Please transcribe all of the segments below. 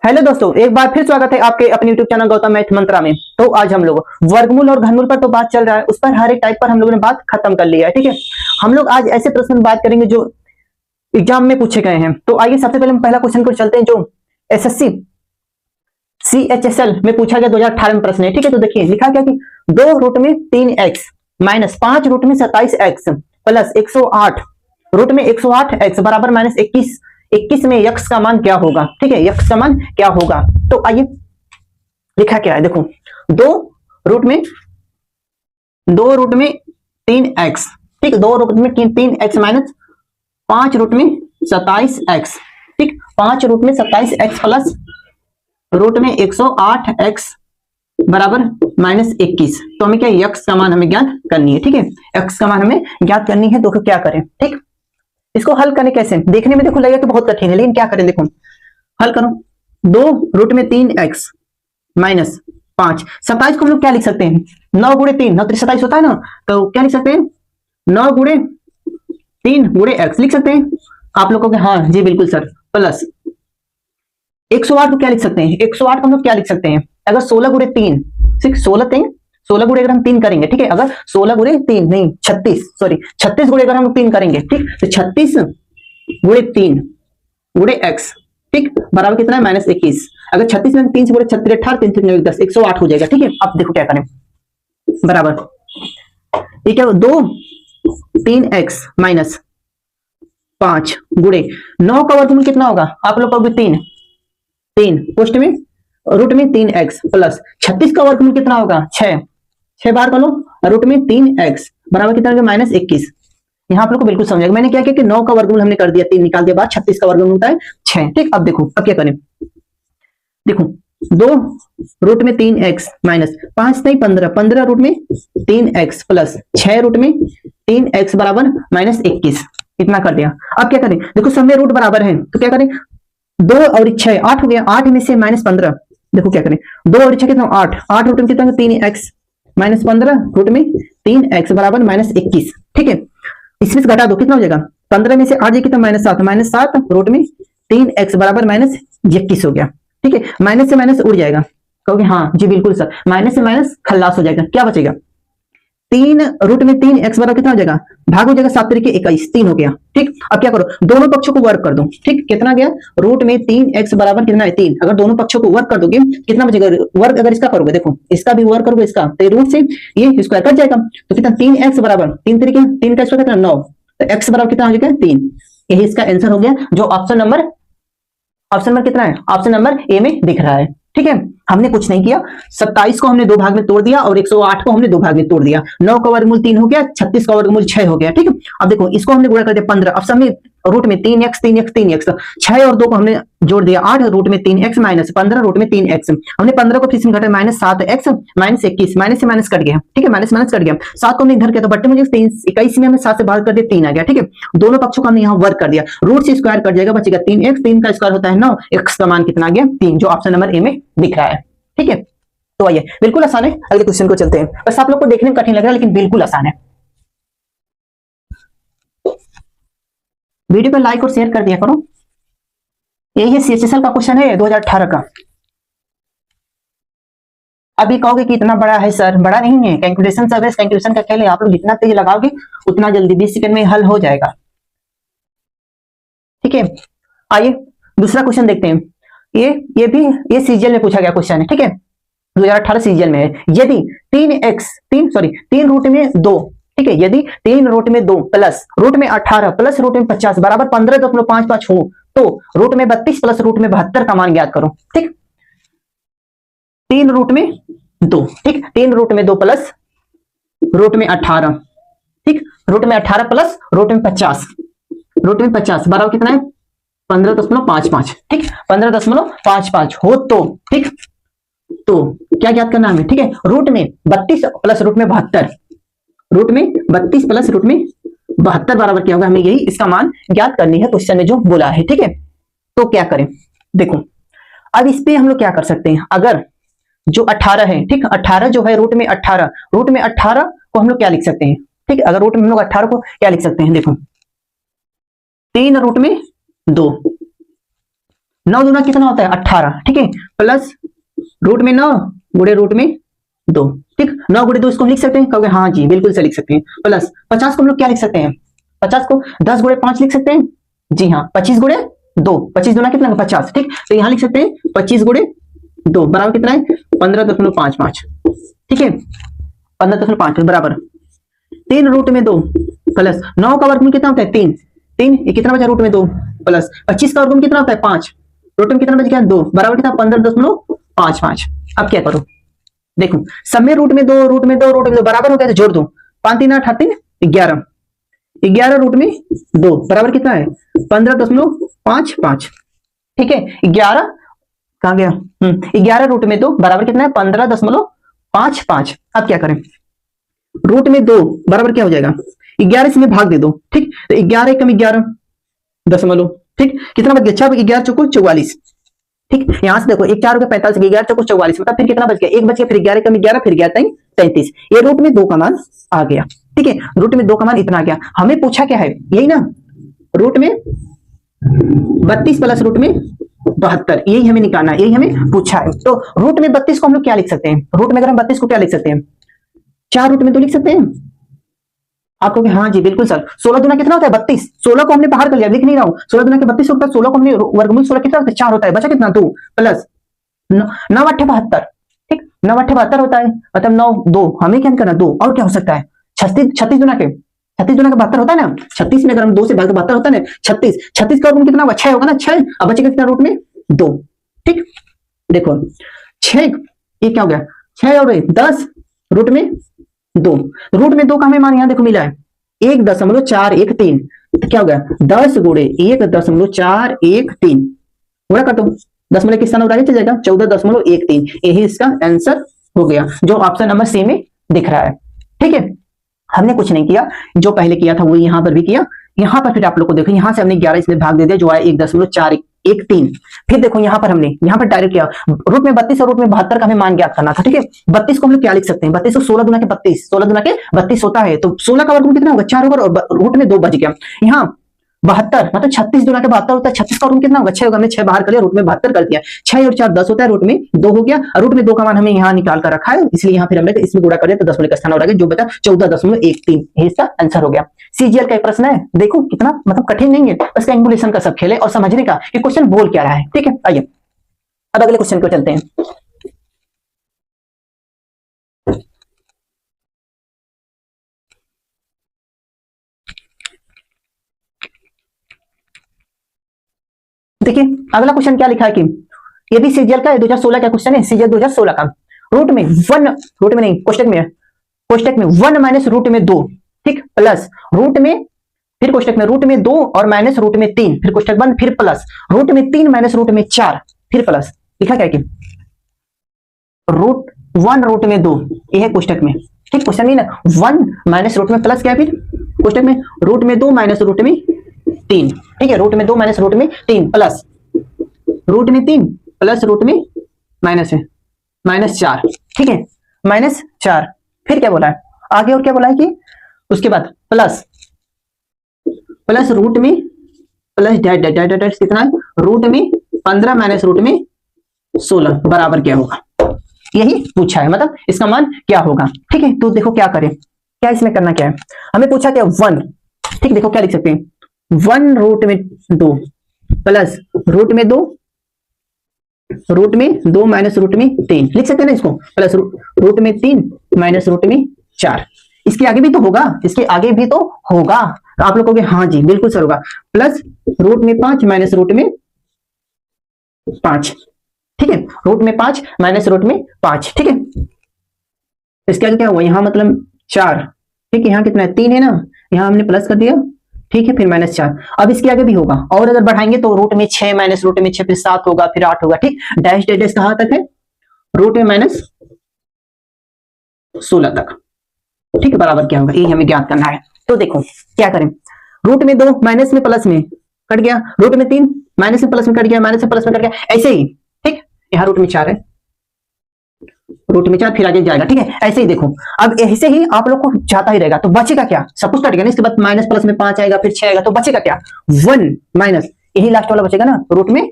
Hello दोस्तों, एक बार फिर स्वागत है आपके अपने यूट्यूब चैनल गौतम मैथ मंत्रा में। तो आज हम लोग वर्गमूल और घनमूल पर तो बात चल रहा है, उस पर हर एक टाइप पर हम लोगों ने बात खत्म कर लिया है। ठीक है, हम लोग आज ऐसे प्रश्न बात करेंगे जो एग्जाम में पूछे गए हैं। तो आइए सबसे पहले हम पहला क्वेश्चन को चलते हैं जो एसएससी CHSL में पूछा गया 2018 में प्रश्न है। ठीक है, तो देखिए लिखा गया कि 2 रूट में 3x माइनस 5 रूट में 27x प्लस 108 रूट में 108x बराबर माइनस 21 में यक्स का मान क्या होगा। ठीक है, यक्स का मान क्या होगा। तो आइए लिखा क्या है, देखो 2 रूट में 3x, ठीक, 2 रूट में 3x माइनस 5 रूट में 27x, ठीक, 5 रूट में 27x प्लस रूट में 108x बराबर माइनस 21। तो हमें क्या यक्स का मान हमें ज्ञात करनी है। ठीक है, एक्स का मान हमें ज्ञात करनी है। तो क्या करें, ठीक, इसको हल करने कैसे, देखने में देखो लगेगा कि बहुत कठिन है, लेकिन क्या करें, देखो हल करो। 2 रूट में 3x माइनस 5, 27 को हम लोग क्या लिख सकते हैं, 9 गुणे 3, 9 27 होता है ना, तो क्या लिख सकते हैं 9 गुणे 3 गुणे x लिख सकते हैं। आप लोगों के हाँ जी बिल्कुल सर, प्लस 108 को क्या लिख सकते हैं, 108 को हम लोग क्या लिख सकते हैं, अगर 16 गुणे 3, 16 गुणे अगर हम 3 करेंगे, ठीक है, अगर 16 गुणे 3 नहीं 36 गुणे अगर हम 3 करेंगे, ठीक, तो 36 गुणे 3 गुणे x, ठीक, बराबर कितना है माइनस 21। अगर 36 में 3 से गुणे 36 18 3 3 10 108 हो जाएगा। ठीक है, अब देखो क्या करें, बराबर ये क्या 2 3x माइनस 5 गुणे 9 का वर्गमूल कितना होगा, आप लोग कहोगे 3 पोस्ट में रूट में 3x प्लस 36 का वर्गमूल कितना होगा 6 बार कर लो, रूट में 3x बराबर कितना होगा माइनस 21। यहाँ आप लोग को बिल्कुल समझेगा, मैंने क्या किया कि 9 का वर्गमूल हमने कर दिया, 3 निकाल दिया बाद, 36 का वर्गमूल होता है 6। ठीक, अब देखो अब क्या करें, देखो 2 रूट में 3x माइनस 5 नहीं 15 रूट में 3x प्लस 6 रूट में 3x बराबर माइनस 21, इतना कर दिया। अब क्या करें, देखो सब में रूट बराबर है, तो क्या करें 2 और 6 8 हो गया, 8 में से माइनस 15, देखो क्या करें 2 और 6 कितना 8 रूट में कितना 3x माइनस 15 रूट में 3x बराबर माइनस 21। ठीक है, इसमें से घटा दो कितना हो जाएगा, 15 में से 8 कितना माइनस 7 रूट में 3x बराबर माइनस 21 हो गया। ठीक है, माइनस से माइनस उड़ जाएगा, कहोगे हाँ जी बिल्कुल सर, माइनस से माइनस खल्लास हो जाएगा, क्या बचेगा 3 रूट में 3x बराबर कितना हो जाएगा, भाग हो जाएगा 7 तरीके 21, 3 हो गया। ठीक, अब क्या करो दोनों पक्षों को वर्ग कर दो। ठीक, कितना गया रूट में 3x बराबर कितना है 3, अगर दोनों पक्षों को वर्ग कर दोगे कितना बचेगा, वर्ग अगर इसका करोगे, देखो इसका भी वर्ग करोगे इसका, तो रूट से ये स्क्वायर कट जाएगा, तो कितना 3x बराबर 3 तरीके 3 का स्क्वायर कितना 9, तो x बराबर कितना हो जाएगा 3। यही इसका आंसर हो गया, जो ऑप्शन नंबर कितना है, ऑप्शन नंबर ए में दिख रहा है। ठीक है, हमने कुछ नहीं किया, 27 को हमने 2 भाग में तोड़ दिया और 108 को हमने 2 भाग में तोड़ दिया, 9 का वर्गमूल 3 हो गया, 36 का वर्गमूल 6 हो गया। ठीक है, अब देखो इसको हमने गुणा कर दिया 15, अब सब में रूट में 3x 6 और 2 को हमने जोड़ दिया 8 रूट में 3x माइनस 15 रूट में 3x, हमने 15 को फिर से घटाया माइनस 7x माइनस 21, माइनस से माइनस कट गया। ठीक है, माइनस कट गया, 7 को हमने इधर किया तो बट्टे में 21 में हमने 7 से भाग कर दिया 3 आ गया। ठीक है, दोनों पक्षों को हमने यहाँ वर्ग कर दिया, रूट से स्क्वायर कट जाएगा, बचेगा 3x, 3 का स्क्वायर होता है 9, x का मान कितना आ गया 3, जो ऑप्शन नंबर ए में दिख रहा है। ठीक है, तो आइए बिल्कुल आसान है, अगले क्वेश्चन को चलते हैं। बस आप लोग को देखने में कठिन लग रहा है लेकिन बिल्कुल आसान है। वीडियो को लाइक और शेयर कर दिया करो। यही CHSL का क्वेश्चन है 2018 का। अभी कहोगे कि इतना बड़ा है सर, बड़ा नहीं है, कैलकुलेशन सब है, कैलकुलेशन का खेल है, आप लोग जितना तेज लगाओगे उतना जल्दी 20 सेकंड में हल हो जाएगा। ठीक है, आइए दूसरा क्वेश्चन देखते हैं। ये सीजीएल में पूछा गया क्वेश्चन है। ठीक है, 2018 सीजीएल में है, यदि 3 रूट में 2, ठीक है, यदि 3 रूट में 2 प्लस रूट में 18 प्लस रूट में 50 बराबर 15.55 हो तो रूट में 32 प्लस रूट में 72 का मान ज्ञात करो। ठीक, 3 रूट में 2, ठीक, 3 रूट में 2 प्लस रूट में 18, ठीक, रूट में 18 प्लस रूट में 50 बराबर कितना है 15.55, ठीक, 15.55 हो तो, ठीक, तो क्या ज्ञात करना हमें, ठीक है, रूट में 32 प्लस रूट में 72, रूट में 32 प्लस रूट में 72 बराबर क्या होगा, हमें यही इसका मान ज्ञात करनी है, क्वेश्चन में जो बोला है। ठीक है, तो क्या करें, देखो अब इस पे हम लोग क्या कर सकते हैं, अगर जो 18 है, ठीक, 18 जो है रूट में 18 को हम लोग क्या लिख सकते हैं, ठीक, अगर रूट में हम लोग 18 को क्या लिख सकते हैं, देखो 3 रूट में 2 9 दूना कितना होता है 18, ठीक है, प्लस रूट में 9 गुणे रूट में 2, ठीक, 9 गुणे 2 इसको लिख सकते हैं, कहोगे हाँ जी बिल्कुल से लिख सकते हैं, प्लस 50 को हम लोग क्या लिख सकते हैं, 50 को 10 गुणे 5 लिख सकते हैं, जी हाँ 25 गुणे 2, 25 दूना कितना 50, ठीक, तो यहां लिख सकते हैं 25 गुणे 2 बराबर कितना है 15.55, ठीक है, 15.5 बराबर 3 रूट में 2 प्लस 9 का वर्गमूल कितना होता है 3, 3 ये कितना बचा रूट में 2 प्लस 25 का वर्गमूल कितना होता है 5, रूट में कितना बच गया 2 बराबर कितना 15.55। अब क्या करो, देखो सब में रूट में 2 रूट में 2 रूट में 2 बराबर हो गया तो जोड़ दो, 5 3 8 3 11, 11 रूट में 2 बराबर कितना है 15.55, ठीक है, 11 कहां गया 11 रूट में 2 बराबर कितना है 15.55। अब क्या करें, रूट में 2 बराबर क्या हो जाएगा 11 इसमें भाग दे दो, ठीक, तो 11 कम 11 दशमलव, ठीक, कितना बच गया 6 11 चौको 44, ठीक, यहां से देखो 1 4 हो गया 45 11 चौको 44, मतलब फिर कितना बच गया 1 बच गया, फिर 11 कम 11 फिर गया 33, ये रूट में 2 का मान आ गया, ठीक है, रूट में 2 का मान इतना आ गया। हमें पूछा क्या है यही ना, रूट में 32 प्लस रूट में 72, यही हमें निकालना है, यही हमें पूछा है। तो रूट में 32 को हम लोग क्या लिख सकते हैं, रूट में अगर हम 32 को क्या लिख सकते हैं 4 रूट में 2 लिख सकते हैं, आप कहोगे हाँ जी बिल्कुल सर, 16 दूना कितना होता है 32, 16 को हमने बाहर कर लिया, लिख नहीं रहा हूं, 16 दूना के 32 होता है, 16 को हमने वर्गमूल 16 कितना होता है 4 होता है, बचा कितना 2 प्लस 9 8 72, ठीक, 9 8 72 होता है, मतलब 9 2 हमें क्या करना 2, और क्या हो सकता है 36 दूना के 72 होता है ना, 36 में अगर हम 2 से भाग तो 72 होता है ना, 36 का वर्गमूल कितना होगा 6 होगा ना, 6, अब बचेगा कितना रूट में 2, ठीक, देखो 6 ये क्या हो गया 6 और 10 रूट में 2, रूट में 2 का हमें मान यहां देखो मिला है 1.413, तो क्या हो गया 10 गुणे 1.413, गुणा कर दो, दशमलव किस स्थान पर आगे चल जाएगा 14.13, यही इसका आंसर हो गया जो ऑप्शन नंबर सी में दिख रहा है, ठीक है। हमने कुछ नहीं किया, जो पहले किया था वो यहां पर भी किया, यहां पर फिर आप लोग को देखो यहां से हमने 11 इसमें भाग दे दिया जो आया 1.413, फिर देखो यहां पर हमने यहां पर डायरेक्ट किया, रूट में 32 और रूट में 72 का हमें मान ज्ञात करना था, ठीक है। 32 को हम लोग क्या लिख सकते हैं, 32 को 16 दूना के 32, 16 दूना के 32 होता है, तो 16 का वर्गमूल कितना होगा 4 होगा, और रूट में 2 बच गया, यहाँ 72 मतलब 36 दूना के 72 होता है, 36 का रूट कितना होगा 6 होगा, हमने 6 बाहर कर लिया, रूट में 72 कर दिया, 6 और 4 10 होता है, रूट में 2 हो गया, और रूट में 2 का मान हमें यहाँ निकाल कर रखा है, इसलिए यहाँ फिर हमने इसमें गुणा कर दिया तो दशमलव का स्थान हो गया, जो बचा 14.13, ये इसका आंसर हो गया। सीजीएल का एक प्रश्न है, देखो कितना मतलब कठिन नहीं है, बस कैलकुलेशन का सब खेल है और समझने का कि क्वेश्चन बोल क्या रहा है, ठीक है। आइए अब अगले क्वेश्चन को चलते हैं। देखिए अगला क्वेश्चन क्या लिखा है कि ये भी सीजीएल का है, 2016 का क्वेश्चन है, सीजीएल 2016 का, रूट में 1 रूट में नहीं कोष्टक में 1 माइनस रूट में 2, ठीक, प्लस रूट में फिर कोष्टक में रूट में 2 और माइनस रूट में 3, फिर कोष्टक बंद, फिर प्लस रूट में 3 माइनस रूट में 4, फिर प्लस लिखा क्या कि रूट 1 रूट में 2, ये है कोष्टक में, ठीक, क्वेश्चन नहीं ना 1 माइनस रूट में प्लस क्या है फिर कोष्टक में रूट में 2 माइनस रूट में 3, ठीक है, रूट में 2 माइनस रूट में 3 प्लस रूट में 3 प्लस रूट में माइनस 4, ठीक है, माइनस 4, फिर क्या बोला है आगे, और क्या बोला है कि उसके बाद प्लस रूट में प्लस डैश कितना है रूट में 15 माइनस रूट में 16 बराबर क्या होगा, यही पूछा है, मतलब इसका मान क्या होगा, ठीक है। तो देखो क्या करें, क्या इसमें करना क्या है, हमें पूछा क्या 1, ठीक, देखो क्या लिख सकते हैं 1 रूट में 2 प्लस रूट में 2 माइनस रूट में 3 लिख सकते हैं ना इसको, प्लस रूट में 3 माइनस रूट में 4, इसके आगे भी तो होगा, इसके आगे भी तो होगा, तो आप लोग कहोगे हाँ जी बिल्कुल सर होगा, प्लस रूट में 5 माइनस रूट में 5, ठीक है, रूट में 5 माइनस रूट में 5, ठीक है, इसके आगे क्या हुआ यहाँ मतलब 4, ठीक है, यहाँ कितना है 3 है ना, यहाँ हमने प्लस कर दिया, ठीक है, फिर माइनस 4, अब इसके आगे भी होगा, और अगर बढ़ाएंगे तो रूट में 6 माइनस रूट में 6 फिर 7 होगा, फिर 8 होगा, ठीक, डैश डैश कहां तक है रूट में माइनस 16 तक, ठीक है, बराबर क्या होगा, ये हमें ज्ञात करना है। तो देखो क्या करें, रूट में 2 माइनस में प्लस में कट गया, रूट में 3 माइनस में प्लस में कट गया, माइनस में प्लस में कट गया, ऐसे ही, ठीक, यहाँ रूट में 4 है, रूट में 4 फिर आगे जाएगा, ठीक है, ऐसे ही देखो, अब ऐसे ही आप लोग को जाता ही रहेगा, तो बचेगा क्या, सब कुछ कट गया ना, इसके बाद माइनस प्लस में 5 आएगा, फिर 6 आएगा, तो बचेगा क्या 1 माइनस, यही लास्ट वाला बचेगा ना रूट में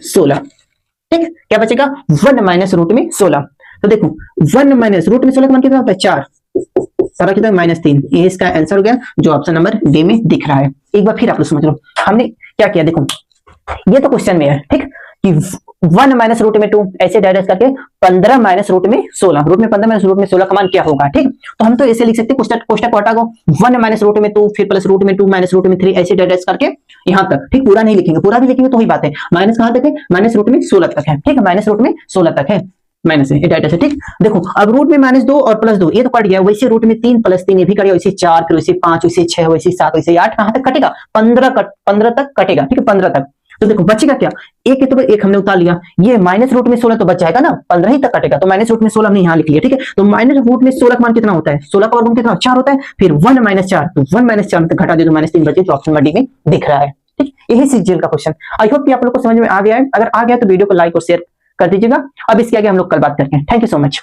16। ठीक, क्या बचेगा 1 माइनस रूट में 16। तो देखो 1 माइनस रूट में 16 का मान कितना होता है 4, सारा कितना -3। ये इसका आंसर हो गया जो ऑप्शन नंबर डी में दिख रहा है। एक बार फिर आप लोग समझ लो हमने क्या किया। देखो ये तो क्वेश्चन में है ठीक कि 1 माइनस रूट में 2 ऐसे डायरेक्ट करके 15 माइनस रूट में 16, रूट में 15 माइनस रूट में 16 का मान क्या होगा। ठीक, तो हम तो ऐसे लिख सकते हैं कोष्टक को हटा को 1 माइनस रूट में 2 फिर प्लस रूट में 2 माइनस रूट में 3 ऐसे डायरेक्ट करके यहां तक। ठीक, पूरा नहीं लिखेंगे, पूरा भी लिखेंगे तो ही बात है। माइनस कहां तक है, माइनस रूट में 16 तक है। ठीक है, माइनस रूट में 16 तक है, माइनस है डाटा से। ठीक, देखो अब रूट में -2 और +2 ये तो कट गया, वैसे रूट में 3 + 3 ये भी कट गया, वैसे 4 फिर वैसे 5 वैसे 6 वैसे 7 वैसे 8 कहां तक कटेगा 15 तक कटेगा। ठीक है, 15 तक। तो देखो बचेगा क्या, एक है तो एक हमने उतार लिया, ये माइनस रूट में 16 तो बच जाएगा ना, 15 ही तक कटेगा, तो माइनस रूट में 16 हमने यहाँ लिख लिया। ठीक है, तो माइनस रूट में 16 का मान कितना होता है, 16 का वर्गमूल कितना 4 होता है, फिर 1 - 4, तो 1 - 4 तक घटा दे तो -3 बचे, जो ऑप्शन डी में दिख रहा है। ठीक, यही सीजीएल का क्वेश्चन। आई होप कि आप लोग को समझ में आ गया है। अगर आ गया तो वीडियो को लाइक और शेयर कर दीजिएगा। अब इसके आगे हम लोग कल बात करते हैं। Thank you so much.